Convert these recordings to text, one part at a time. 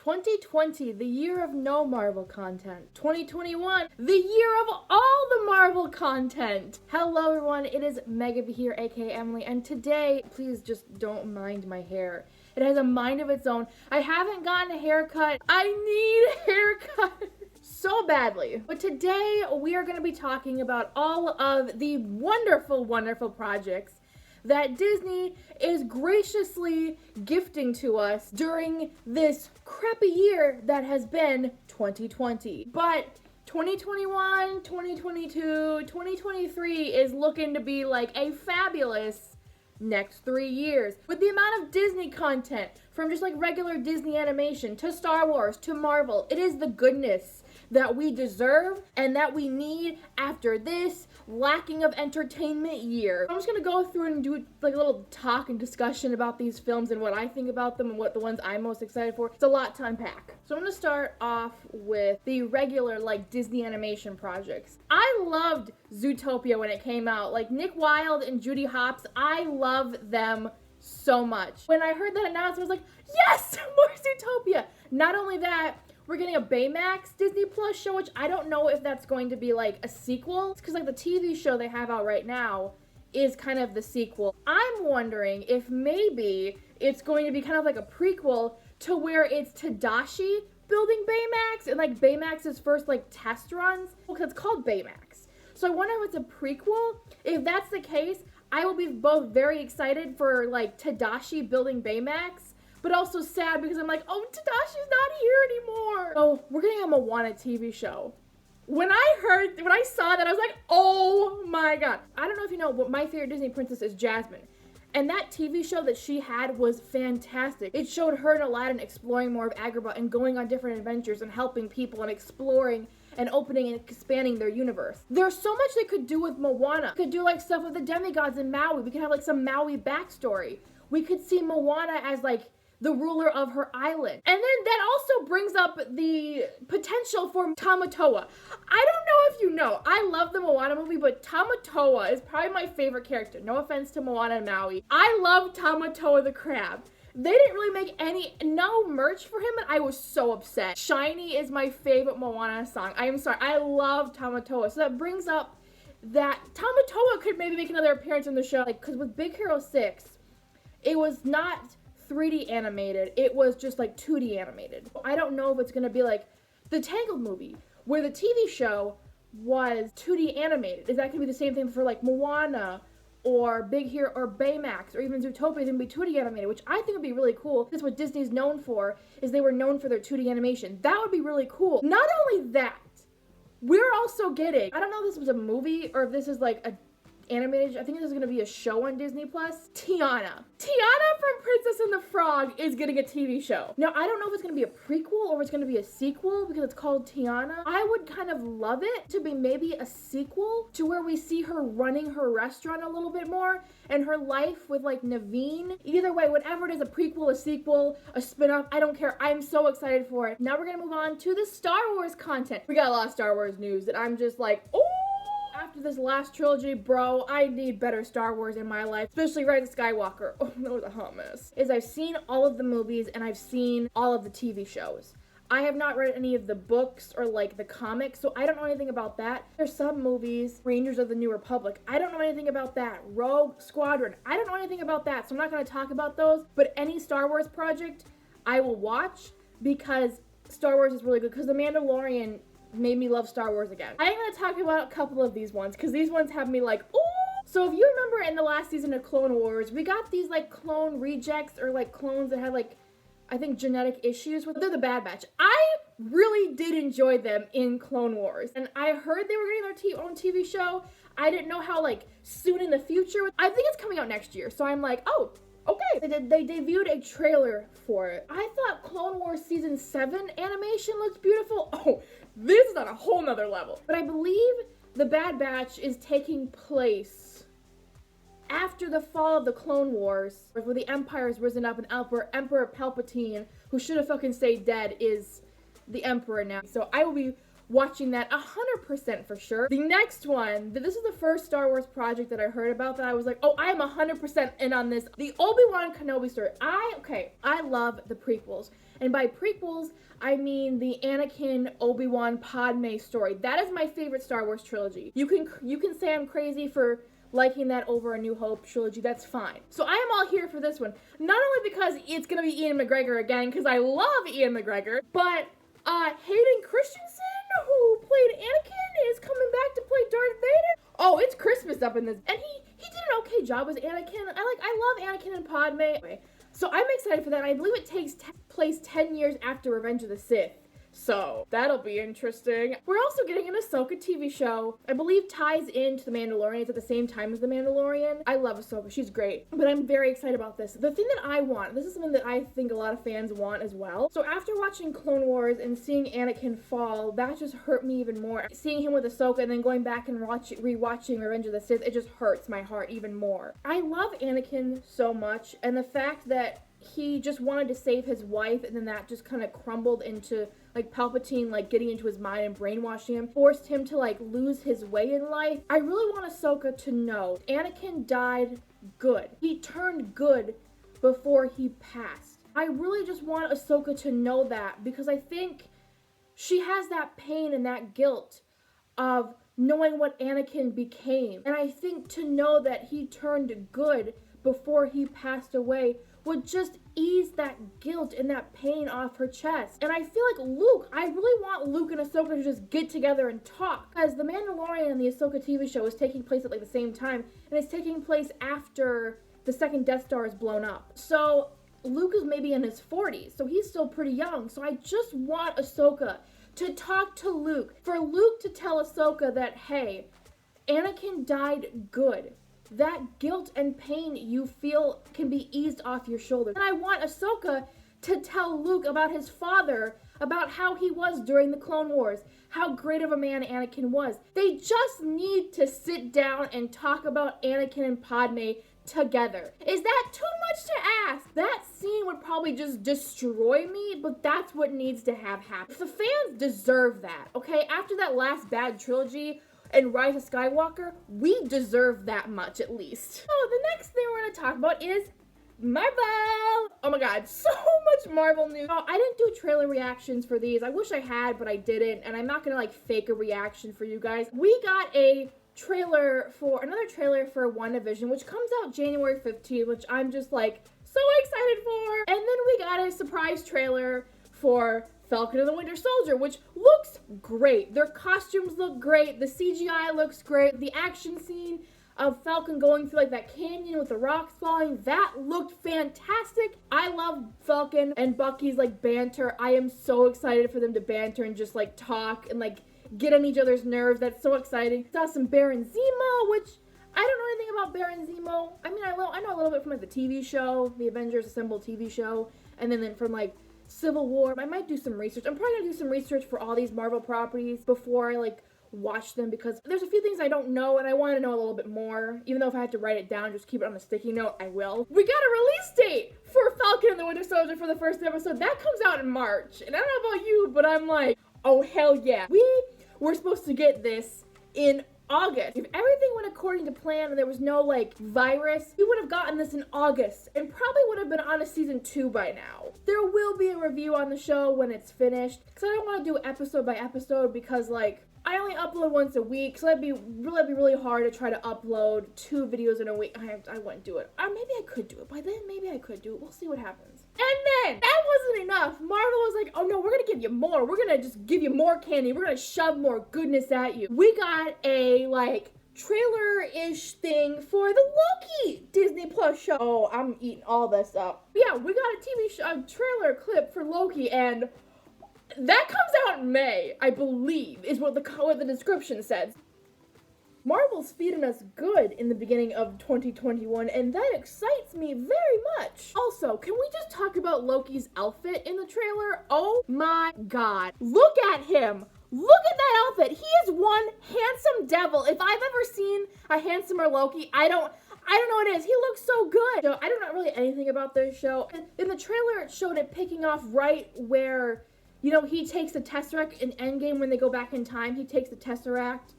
2020, the year of no Marvel content. 2021, the year of all the Marvel content. Hello everyone, it is Megan here, aka Emily, and today, please just don't mind my hair. It has a mind of its own. I haven't gotten a haircut. I need a haircut so badly. But today, we are going to be talking about all of the wonderful, wonderful projects that Disney is graciously gifting to us during this crappy year that has been 2020. But 2021, 2022, 2023 is looking to be like a fabulous next 3 years. With the amount of Disney content, from just like regular Disney animation to Star Wars to Marvel, it is the goodness that we deserve and that we need after this lacking of entertainment year. I'm just gonna go through and do like a little talk and discussion about these films and what I think about them and what the ones I'm most excited for. It's a lot to unpack. So I'm gonna start off with the regular like Disney animation projects. I loved Zootopia when it came out. Like Nick Wilde and Judy Hopps, I love them so much. When I heard that announcement, I was like, yes, more Zootopia. Not only that, we're getting a Baymax Disney Plus show, which I don't know if that's going to be like a sequel. It's because like the TV show they have out right now is kind of the sequel. I'm wondering if maybe it's going to be kind of like a prequel to where it's Tadashi building Baymax and like Baymax's first like test runs. Because it's called Baymax. So I wonder if it's a prequel. If that's the case, I will be both very excited for like Tadashi building Baymax, but also sad because I'm like, oh, Tadashi's not here anymore. So we're getting a Moana TV show. When I saw that, I was like, oh my God. I don't know if you know, but my favorite Disney princess is Jasmine. And that TV show that she had was fantastic. It showed her and Aladdin exploring more of Agrabah and going on different adventures and helping people and exploring and opening and expanding their universe. There's so much they could do with Moana. We could do like stuff with the demigods in Maui. We could have like some Maui backstory. We could see Moana as like the ruler of her island. And then that also brings up the potential for Tamatoa. I don't know if you know, I love the Moana movie, but Tamatoa is probably my favorite character. No offense to Moana and Maui. I love Tamatoa the crab. They didn't really make no merch for him, and I was so upset. Shiny is my favorite Moana song. I am sorry, I love Tamatoa. So that brings up that Tamatoa could maybe make another appearance in the show. Like, cause with Big Hero 6, it was not 3D animated, it was just like 2D animated. I don't know if it's gonna be like the Tangled movie, where the TV show was 2D animated. Is that gonna be the same thing for like Moana or Big Hero or Baymax or even Zootopia? It's gonna be 2D animated, which I think would be really cool. That's what Disney's known for, is they were known for their 2D animation. That would be really cool. Not only that, we're also getting, I don't know if this was a movie or if this is like a animated, I think this is gonna be a show on Disney Plus. Tiana from Princess and the Frog is getting a TV show. Now, I don't know if it's gonna be a prequel or if it's gonna be a sequel because it's called Tiana. I would kind of love it to be maybe a sequel to where we see her running her restaurant a little bit more and her life with like Naveen. Either way, whatever it is, a prequel, a sequel, a spin-off, I don't care. I'm so excited for it. Now we're gonna move on to the Star Wars content. We got a lot of Star Wars news that I'm just like, oh! After this last trilogy, bro, I need better Star Wars in my life, especially Rise of Skywalker. Oh, that was a hot mess. I've seen all of the movies and I've seen all of the TV shows. I have not read any of the books or like the comics, so I don't know anything about that. There's some movies, Rangers of the New Republic, I don't know anything about that. Rogue Squadron, I don't know anything about that, so I'm not going to talk about those. But any Star Wars project, I will watch because Star Wars is really good, because The Mandalorian made me love Star Wars again. I'm going to talk about a couple of these ones because these ones have me like, ooh. So if you remember in the last season of Clone Wars, we got these like clone rejects or like clones that had like, I think genetic issues with, they're the Bad Batch. I really did enjoy them in Clone Wars. And I heard they were getting their own TV show. I didn't know how like soon in the future. I think it's coming out next year. So I'm like, oh, okay. They debuted a trailer for it. I thought Clone Wars Season 7 animation looked beautiful. Oh, this is on a whole nother level. But I believe the Bad Batch is taking place after the fall of the Clone Wars, where the Empire has risen up and Emperor Palpatine, who should have fucking stayed dead, is the Emperor now. So I will be watching that 100% for sure. The next one, this is the first Star Wars project that I heard about that I was like, oh, I am 100% in on this. The Obi-Wan Kenobi story. I love the prequels. And by prequels, I mean the Anakin, Obi-Wan, Padme story. That is my favorite Star Wars trilogy. You can say I'm crazy for liking that over A New Hope trilogy, that's fine. So I am all here for this one. Not only because it's gonna be Ian McGregor again, because I love Ian McGregor, but Hayden Christensen, who played Anakin, is coming back to play Darth Vader. Oh, it's Christmas up in this. And he did an okay job as Anakin. I love Anakin and Padme. So I'm excited for that. I believe it takes place 10 years after Revenge of the Sith. So that'll be interesting. We're also getting an Ahsoka TV show. I believe ties into The Mandalorian. It's at the same time as The Mandalorian. I love Ahsoka. She's great. But I'm very excited about this. The thing that I want, this is something that I think a lot of fans want as well. So after watching Clone Wars and seeing Anakin fall, that just hurt me even more. Seeing him with Ahsoka and then going back and rewatching Revenge of the Sith, it just hurts my heart even more. I love Anakin so much, and the fact that he just wanted to save his wife, and then that just kind of crumbled into like Palpatine like getting into his mind and brainwashing him, forced him to like lose his way in life. I really want Ahsoka to know Anakin died good. He turned good before he passed. I really just want Ahsoka to know that, because I think she has that pain and that guilt of knowing what Anakin became. And I think to know that he turned good before he passed away would just ease that guilt and that pain off her chest. And I feel like Luke, I really want Luke and Ahsoka to just get together and talk. Because The Mandalorian and the Ahsoka TV show is taking place at like the same time, and it's taking place after the second Death Star is blown up. So Luke is maybe in his 40s, so he's still pretty young. So I just want Ahsoka to talk to Luke, for Luke to tell Ahsoka that, hey, Anakin died good. That guilt and pain you feel can be eased off your shoulders. And I want Ahsoka to tell Luke about his father, about how he was during the Clone Wars, how great of a man Anakin was. They just need to sit down and talk about Anakin and Padme together. Is that too much to ask? That scene would probably just destroy me, but that's what needs to have happen. The fans deserve that, okay? After that last bad trilogy and Rise of Skywalker, we deserve that much at least. So the next thing we're going to talk about is Marvel. Oh my god, so much Marvel news. Oh, I didn't do trailer reactions for these. I wish I had, but I didn't, and I'm not going to like fake a reaction for you guys. We got another trailer for WandaVision, which comes out January 15th, which I'm just like so excited for. And then we got a surprise trailer for Falcon and the Winter Soldier, which looks great. Their costumes look great. The CGI looks great. The action scene of Falcon going through like that canyon with the rocks falling, that looked fantastic. I love Falcon and Bucky's like banter. I am so excited for them to banter and just like talk and like get on each other's nerves. That's so exciting. Saw some Baron Zemo, which I don't know anything about Baron Zemo. I mean, I know a little bit from like the TV show, the Avengers Assemble TV show, and then from like Civil War. I might do some research. I'm probably gonna do some research for all these Marvel properties before I like watch them, because there's a few things I don't know and I want to know a little bit more. Even though if I had to write it down, just keep it on a sticky note, I will. We got a release date for Falcon and the Winter Soldier for the first episode. That comes out in March. And I don't know about you, but I'm like, oh hell yeah. We were supposed to get this in August. If everything went according to plan and there was no like virus, we would have gotten this in August and probably would have been on a season 2 by now. There will be a review on the show when it's finished, because I don't want to do episode by episode, because like I only upload once a week, so that'd be really hard to try to upload 2 videos in a week. I wouldn't do it. Or maybe I could do it. By then, maybe I could do it. We'll see what happens. And then, that wasn't enough. Marvel was like, oh no, we're gonna give you more. We're gonna just give you more candy. We're gonna shove more goodness at you. We got a, like, trailer-ish thing for the Loki Disney Plus show. Oh, I'm eating all this up. But yeah, we got a trailer clip for Loki, and that comes out in May, I believe, is what the description says. Marvel's feeding us good in the beginning of 2021, and that excites me very much. Also, can we just talk about Loki's outfit in the trailer? Oh my god. Look at him. Look at that outfit. He is one handsome devil. If I've ever seen a handsomer Loki, I don't know what it is. He looks so good. So I don't know really anything about this show. In the trailer, it showed it picking off right where you know, he takes the Tesseract in Endgame when they go back in time. He takes the Tesseract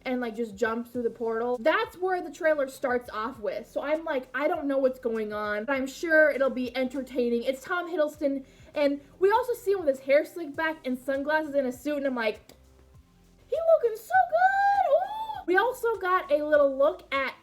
and like just jumps through the portal. That's where the trailer starts off with. So I'm like, I don't know what's going on, but I'm sure it'll be entertaining. It's Tom Hiddleston, and we also see him with his hair slicked back and sunglasses and a suit, and I'm like, he looking so good. Ooh. We also got a little look at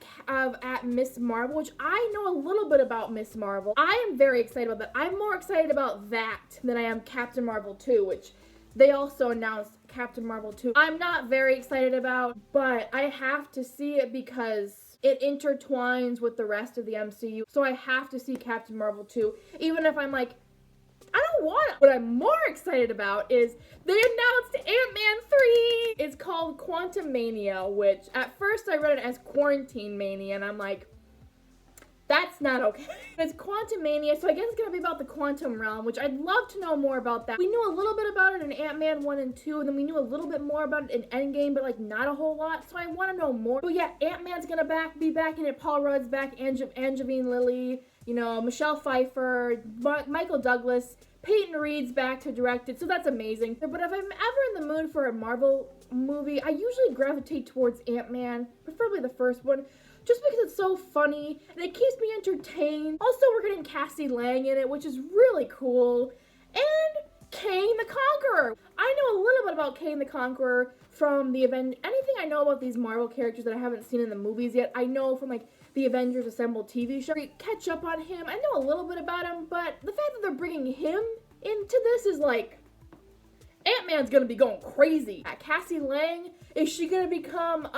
Miss Marvel, which I know a little bit about Miss Marvel. I am very excited about that. I'm more excited about that than I am Captain Marvel 2, which they also announced Captain Marvel 2. I'm not very excited about, but I have to see it because it intertwines with the rest of the MCU. So I have to see Captain Marvel 2, even if I'm like, I don't want it. What I'm more excited about is they announced Ant-Man 3. It's called Quantumania, which at first I read it as Quarantine Mania, and I'm like, that's not okay. It's Quantumania, so I guess it's gonna be about the quantum realm, which I'd love to know more about that. We knew a little bit about it in Ant-Man 1 and 2, and then we knew a little bit more about it in Endgame, but like not a whole lot, so I want to know more. But yeah, Ant-Man's gonna be back in it. Paul Rudd's back, Angeline Lilly, you know, Michelle Pfeiffer, Michael Douglas, Peyton Reed's back to direct it, so that's amazing. But if I'm ever in the mood for a Marvel movie, I usually gravitate towards Ant-Man, preferably the first one, just because it's so funny and it keeps me entertained. Also, we're getting Cassie Lang in it, which is really cool. And Kang the Conqueror. I know a little bit about Kang the Conqueror from the event. Anything I know about these Marvel characters that I haven't seen in the movies yet, I know from like the Avengers Assemble TV show. Catch up on him. I know a little bit about him, but the fact that they're bringing him into this is like, Ant-Man's gonna be going crazy. Cassie Lang, is she gonna become,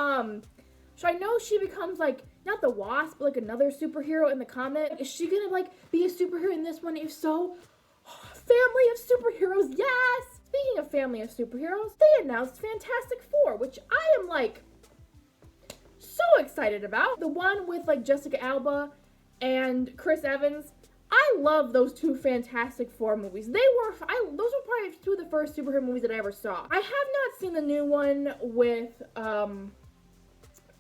so I know she becomes like, not the Wasp, but like another superhero in the comic. Is she gonna like be a superhero in this one? If so, family of superheroes, yes! Speaking of family of superheroes, they announced Fantastic Four, which I am like so excited about. The one with like Jessica Alba and Chris Evans. I love those two Fantastic Four movies. Those were probably two of the first superhero movies that I ever saw. I have not seen the new one with,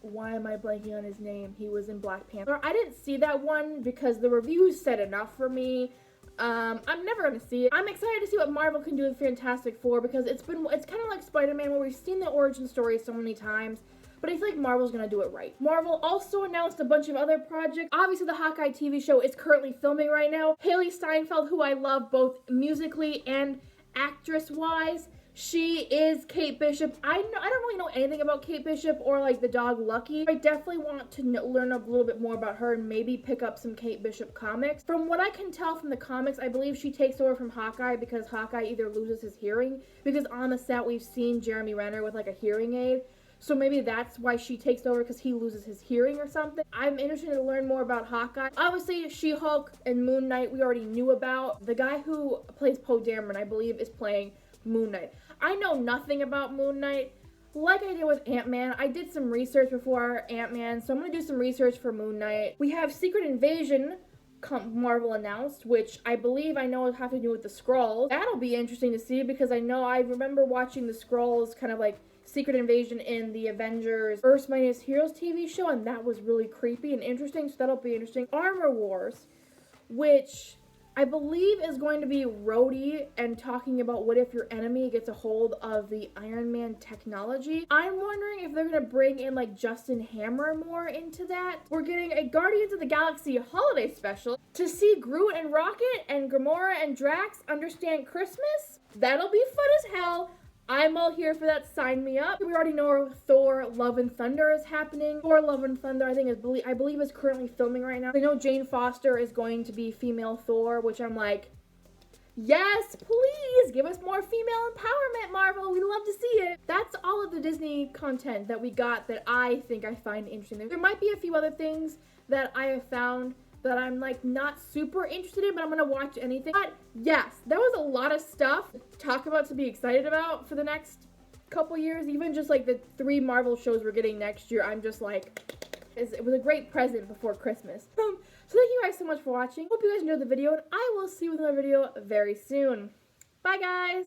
why am I blanking on his name? He was in Black Panther. I didn't see that one because the reviews said enough for me. I'm never gonna see it. I'm excited to see what Marvel can do with Fantastic Four because it's kind of like Spider-Man where we've seen the origin story so many times, but I feel like Marvel's gonna do it right. Marvel also announced a bunch of other projects. Obviously, the Hawkeye TV show is currently filming right now. Haley Steinfeld, who I love both musically and actress-wise, she is Kate Bishop. I don't really know anything about Kate Bishop or like the dog Lucky. I definitely want to learn a little bit more about her and maybe pick up some Kate Bishop comics. From what I can tell from the comics, I believe she takes over from Hawkeye because Hawkeye either loses his hearing, because on the set we've seen Jeremy Renner with like a hearing aid. So maybe that's why she takes over, because he loses his hearing or something. I'm interested to learn more about Hawkeye. Obviously, She-Hulk and Moon Knight we already knew about. The guy who plays Poe Dameron, I believe, is playing Moon Knight. I know nothing about Moon Knight. Like I did with Ant-Man, I did some research before Ant-Man, so I'm going to do some research for Moon Knight. We have Secret Invasion, Marvel announced, which I believe I know will have to do with the Skrulls. That'll be interesting to see because I remember watching the Skrulls kind of like Secret Invasion in the Avengers Earth's Mightiest Heroes TV show, and that was really creepy and interesting, so that'll be interesting. Armor Wars, which I believe is going to be Rhodey and talking about what if your enemy gets a hold of the Iron Man technology. I'm wondering if they're going to bring in like Justin Hammer more into that. We're getting a Guardians of the Galaxy holiday special to see Groot and Rocket and Gamora and Drax understand Christmas. That'll be fun as hell. I'm all here for that. Sign me up. We already know Thor Love and Thunder is happening. Thor Love and Thunder, I believe is currently filming right now. I know Jane Foster is going to be female Thor, which I'm like, yes, please give us more female empowerment, Marvel. We love to see it. That's all of the Disney content that we got that I think I find interesting. There might be a few other things that I have found that I'm like not super interested in, but I'm gonna watch anything. But yes, there was a lot of stuff to talk about, to be excited about for the next couple years. Even just like the 3 Marvel shows we're getting next year, I'm just like, it was a great present before Christmas. So thank you guys so much for watching. Hope you guys enjoyed the video, and I will see you with another video very soon. Bye guys!